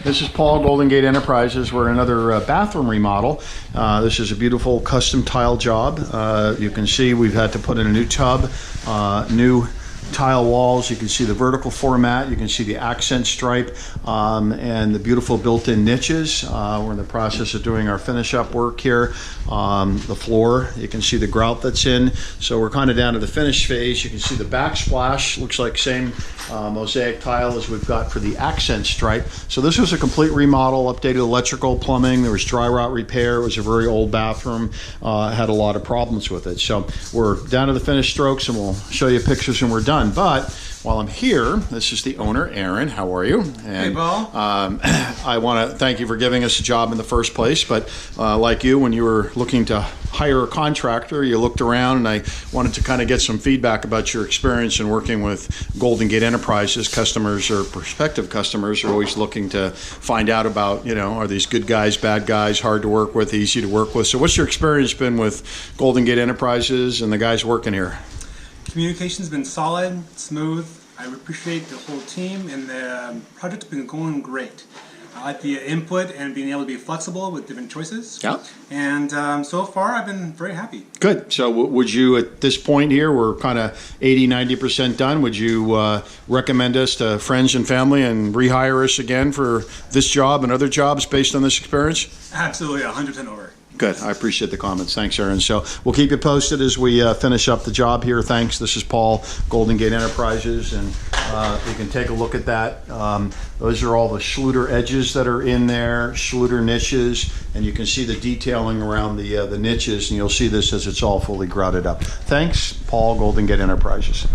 This is Paul, Golden Gate Enterprises. We're another bathroom remodel. This is a beautiful custom tile job. You can see we've had to put in a new tub, new tile walls. You can see the vertical format, you can see the accent stripe, and the beautiful built-in niches. We're in the process of doing our finish up work here. The floor, you can see the grout that's in. So we're kind of down to the finish phase. You can see the backsplash, looks like same mosaic tile as we've got for the accent stripe. So this was a complete remodel, updated electrical, plumbing. There was dry rot repair. It was a very old bathroom, had a lot of problems with it. So we're down to the finished strokes, and we'll show you pictures when we're done. But while I'm here, this is the owner, Aaron. How are you? And, hey, Paul. I want to thank you for giving us a job in the first place. But like you, when you were looking to hire a contractor, you looked around, and I wanted to kind of get some feedback about your experience in working with Golden Gate Enterprises. Customers or prospective customers are always looking to find out about, you know, are these good guys, bad guys, hard to work with, easy to work with. So what's your experience been with Golden Gate Enterprises and the guys working here? Communication's been solid, smooth. I appreciate the whole team, and the project's been going great. I like the input and being able to be flexible with different choices. Yeah. And so far, I've been very happy. Good. So would you, at this point here, we're kind of 80-90% done, would you recommend us to friends and family and rehire us again for this job and other jobs based on this experience? Absolutely, 100% over. Good. I appreciate the comments. Thanks, Aaron. So we'll keep you posted as we finish up the job here. Thanks. This is Paul, Golden Gate Enterprises, and you can take a look at that. Those are all the Schluter edges that are in there, Schluter niches, and you can see the detailing around the niches, and you'll see this as it's all fully grouted up. Thanks, Paul, Golden Gate Enterprises.